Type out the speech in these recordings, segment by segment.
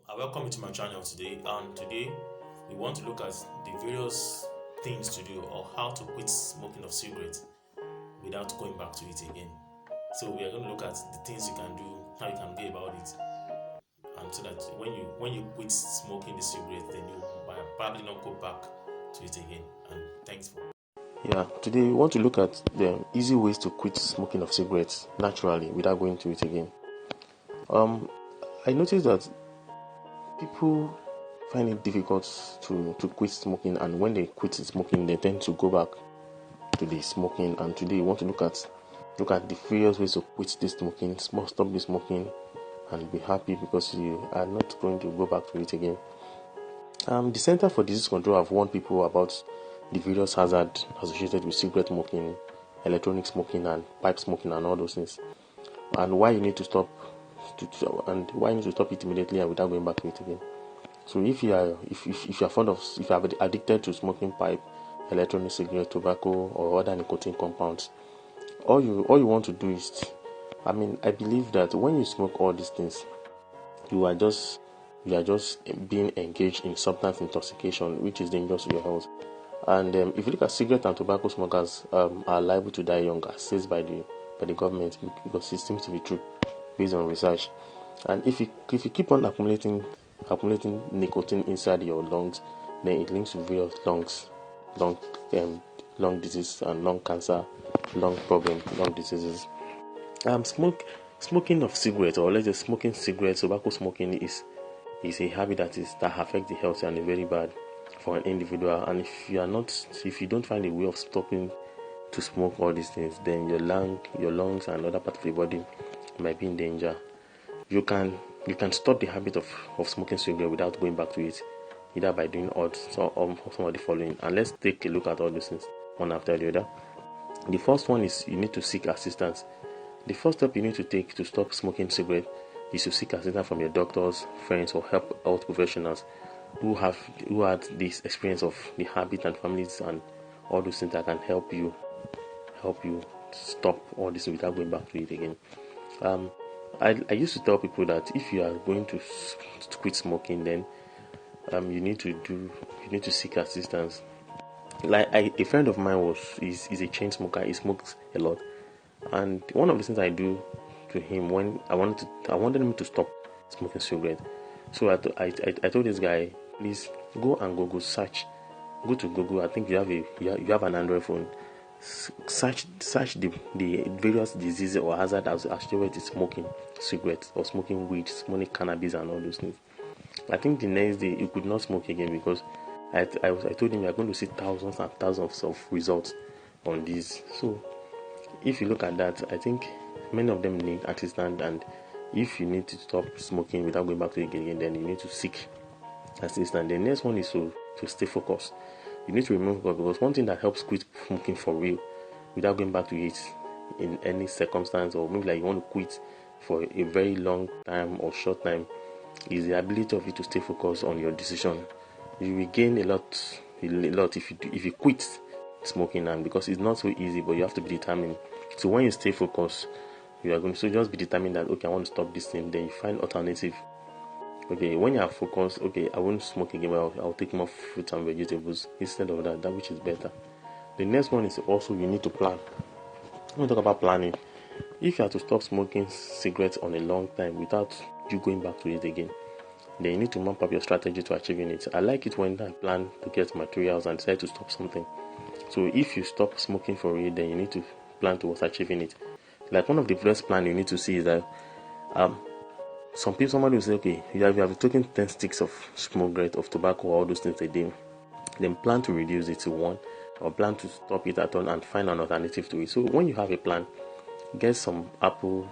I welcome you to my channel today, and today we want to look at the various things to do or how to quit smoking of cigarettes without going back to it again. So we are going to look at the things you can do, how you can go about it, and so that when you quit smoking the cigarette, then you might probably not go back to it again. And thanks for. Yeah, today we want to look at the easy ways to quit smoking of cigarettes naturally without going to it again. I noticed that people find it difficult to quit smoking, and when they quit smoking, they tend to go back to the smoking. And today we want to look at the various ways to quit this smoking, stop the smoking, and be happy because you are not going to go back to it again. The Center for Disease Control have warned people about the various hazards associated with cigarette smoking, electronic smoking, and pipe smoking, and all those things, and why you need to stop, and why you need to stop it immediately and without going back to it again. So, if you are fond of, if you are addicted to smoking pipe, electronic cigarette, tobacco, or other nicotine compounds, all you want to do is, I believe that when you smoke all these things, you are just you are just being engaged in substance intoxication, which is dangerous to your health. And if you look at cigarette and tobacco smokers are liable to die young, as said by the government, because it seems to be true based on research. And if you keep on accumulating nicotine inside your lungs, then it links to various lung lung disease and lung cancer, lung diseases. Smoking of cigarettes, or let's say smoking cigarettes, tobacco smoking is a habit that affects the health and is very bad for an individual. And if you don't find a way of stopping to smoke all these things, then your lungs and other parts of the body might be in danger. You can stop the habit of smoking cigarette without going back to it, either by doing some of the following. And let's take a look at all these things one after the other. The first one is you need to seek assistance. The first step you need to take to stop smoking cigarette is to seek assistance from your doctors, friends, or health professionals who had this experience of the habit and families and all those things that can help you stop all this without going back to it again. I used to tell people that if you are going to quit smoking, then you need to seek assistance. Like a friend of mine is a chain smoker. He smokes a lot, and one of the things I do to him when I wanted him to stop smoking cigarette. So I told this guy, please go and Google search. Go to Google. I think you have an Android phone. Search the various diseases or hazards associated with smoking cigarettes or smoking weed, smoking cannabis, and all those things. I think the next day he could not smoke again because I told him you are going to see thousands and thousands of results on this. So if you look at that, I think many of them need assistance, and if you need to stop smoking without going back to it again, then you need to seek assistance. The next one is to stay focused. You need to remain focused, because one thing that helps quit smoking for real without going back to it in any circumstance, or maybe like you want to quit for a very long time or short time, is the ability of you to stay focused on your decision. You will gain a lot if you quit smoking, and because it's not so easy, but you have to be determined. So when you stay focused, you are going to just be determined that okay, I want to stop this thing. Then you find alternative. Okay, when you are focused, okay, I won't smoke again, but I'll take more fruits and vegetables instead of that which is better. The next one is also you need to plan. When we talk about planning, if you are to stop smoking cigarettes on a long time without you going back to it again, then you need to map up your strategy to achieving it. I like it when I plan to get materials and decide to stop something. So if you stop smoking for it, then you need to plan towards achieving it. Like one of the best plan you need to see is that somebody will say, okay, you have taken 10 sticks of cigarette, of tobacco, all those things a day. Then plan to reduce it to one, or plan to stop it at all and find an alternative to it. So when you have a plan, get some apple,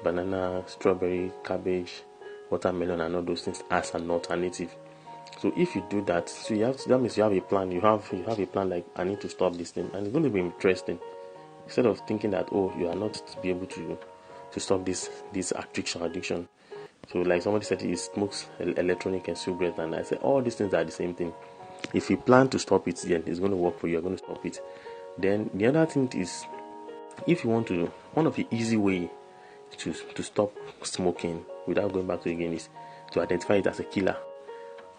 banana, strawberry, cabbage, watermelon, and all those things as an alternative. So if you do that, that means you have a plan. You have a plan, like I need to stop this thing, and it's going to be interesting. Instead of thinking that you are not to be able to stop this addiction. So like somebody said, he smokes electronic and cigarette, and I said all these things are the same thing. If you plan to stop it, then it's going to work for you. You're going to stop it. Then the other thing is, if you want to, one of the easy way to stop smoking without going back to it again is to identify it as a killer.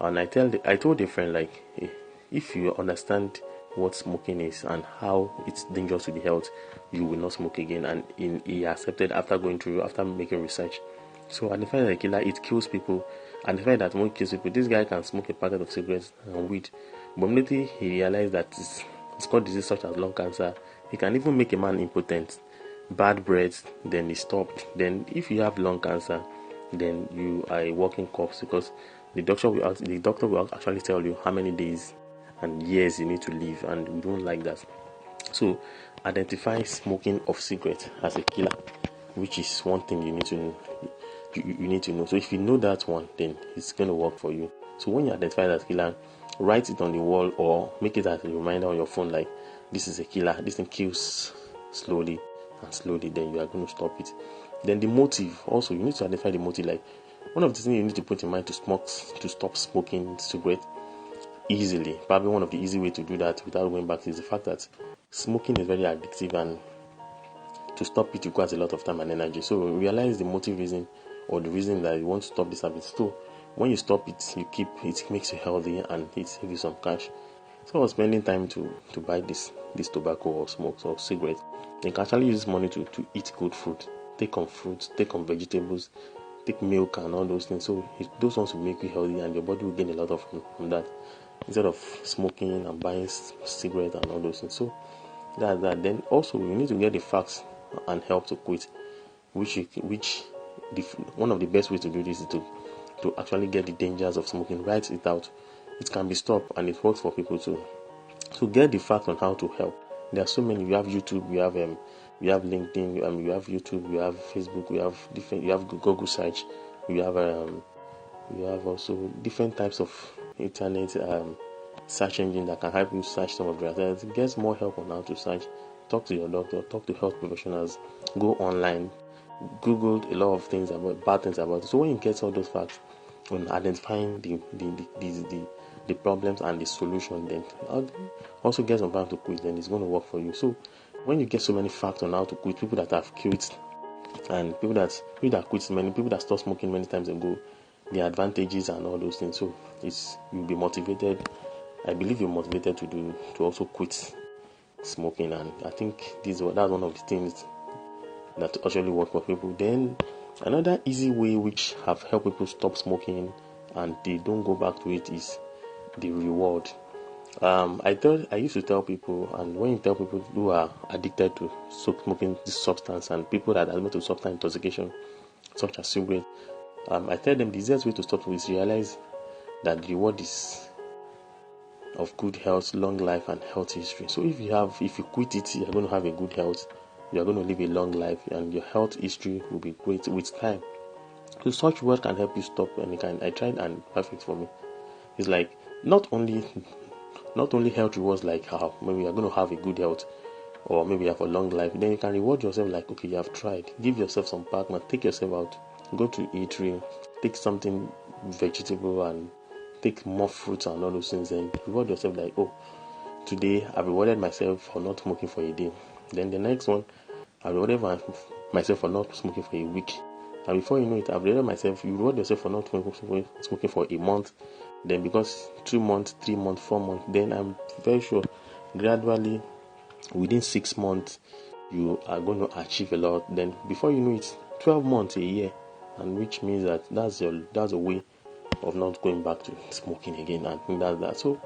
And I told a friend, like, hey, if you understand what smoking is and how it's dangerous to the health, you will not smoke again. And he accepted after making research. So identify that a killer, it kills people. Identify that when it kills people, this guy can smoke a packet of cigarettes and weed. But immediately he realized that it's called disease such as lung cancer. It can even make a man impotent, bad breath. Then he stopped. Then if you have lung cancer, then you are a walking corpse, because the doctor will actually tell you how many days and years you need to live, and we don't like that. So identify smoking of cigarettes as a killer, which is one thing you need to know. So if you know that one, then it's going to work for you. So when you identify that killer, write it on the wall or make it as a reminder on your phone, like, this is a killer, this thing kills slowly and slowly, then you are going to stop it. Then the motive, also you need to identify the motive. Like, one of the things you need to put in mind to stop smoking cigarette easily, probably one of the easy way to do that without going back, is the fact that smoking is very addictive, and to stop it requires a lot of time and energy. So realize the motive reason, or the reason that you want to stop this habit. So when you stop it, it makes you healthy and it saves you some cash. So I was spending time to buy this tobacco or smokes or cigarette. You can actually use this money to eat good food, take on fruits, take on vegetables, take milk and all those things. So those ones will make you healthy, and your body will gain a lot of from that, instead of smoking and buying cigarette and all those things. So that's that. Then also you need to get the facts and help to quit, one of the best ways to do this is to actually get the dangers of smoking, write it out. It can be stopped, and it works for people too. So get the facts on how to help. There are so many. You have YouTube, you have LinkedIn, you have YouTube, you have Facebook, you have Google search, you have also different types of internet search engine that can help you search some of the results. Get more help on how to search. Talk to your doctor, talk to health professionals, go online, Google a lot of things bad things about it. So when you get all those facts on identifying the problems and the solution, then also get some time to quit, then it's going to work for you. So when you get so many facts on how to quit, people that have quit and people that quit many, people that stopped smoking many times ago, the advantages and all those things. So you'll be motivated. I believe you're motivated to also quit smoking, and I think that's one of the things that actually work for people. Then another easy way which have helped people stop smoking and they don't go back to it is the reward. I used to tell people, and when you tell people who are addicted to smoking this substance and people that are admitted to substance intoxication such as cigarette, I tell them the easiest way to stop is realize that the reward is of good health, long life, and health history. So if you quit it, you're going to have a good health, you're going to live a long life, and your health history will be great with time. So such reward can help you stop any kind. I tried, and perfect for me. It's like not only health rewards, like how maybe you're going to have a good health, or maybe you have a long life. Then you can reward yourself, like, okay, you have tried. Give yourself some partner, take yourself out, go to eatery, take something vegetable and take more fruits and all those things, and reward yourself, like, oh, today I've rewarded myself for not smoking for a day. Then the next one, I rewarded myself for not smoking for a week. And before you know it, I've rewarded myself. You reward yourself for not smoking for a month. Then because 2 months, 3 months, 4 months, then I'm very sure gradually within 6 months you are going to achieve a lot. Then before you know it, 12 months, a year, and which means that's a way of not going back to smoking again. And that's that. So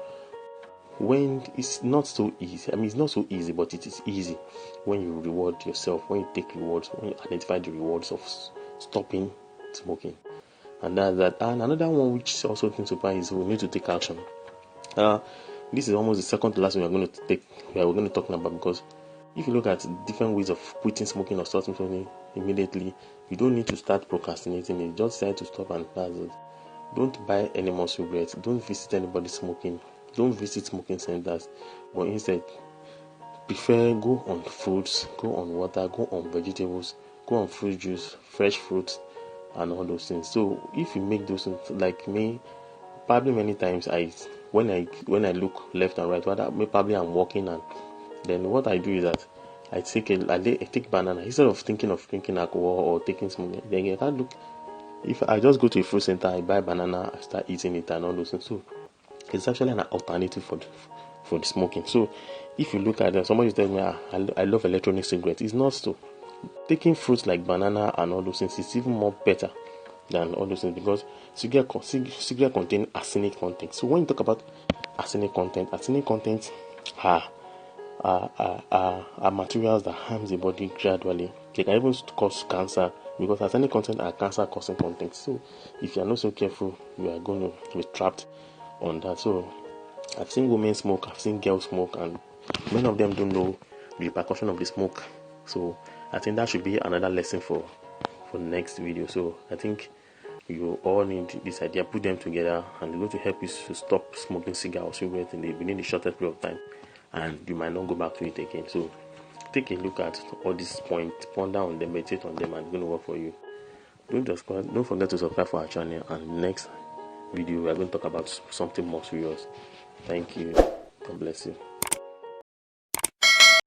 when it's not so easy, it's not so easy, but it is easy when you reward yourself, when you take rewards, when you identify the rewards of stopping smoking. And that's that. And another one which also things to find is we need to take action. This is almost the second to last one we're going to talk about, because if you look at different ways of quitting smoking or starting smoking immediately, you don't need to start procrastinating. You just decide to stop, and that's it. Don't buy any more cigarettes. Don't visit anybody smoking. Don't visit smoking centers. But instead, prefer go on fruits, go on water, go on vegetables, go on fruit juice, fresh fruits, and all those things. So if you make those things, like me, probably many times when I look left and right, probably I'm walking, and then what I do is that I take banana instead of thinking of drinking alcohol or taking smoking. Then I can't look if I just go to a fruit center, I buy banana, I start eating it and all those things. So it's actually an alternative for the smoking. So if you look at it, somebody tells me, I love electronic cigarettes. It's not so. Taking fruits like banana and all those things is even more better than all those things, because cigarette contain arsenic content. So when you talk about arsenic content are materials that harm the body gradually. They can even cause cancer, because arsenic content are cancer causing content. So if you are not so careful, you are going to be trapped on that. So I've seen women smoke, I've seen girls smoke, and many of them don't know the repercussion of the smoke. So I think that should be another lesson for the next video. So I think you all need this idea, put them together, and it's going to help you to stop smoking cigar or cigarette within the shortest period of time, and you might not go back to it again. So take a look at all these points, ponder on them, meditate on them, and it's going to work for you. Don't forget to subscribe for our channel, and next video we are going to talk about something more serious. Thank you. God bless you.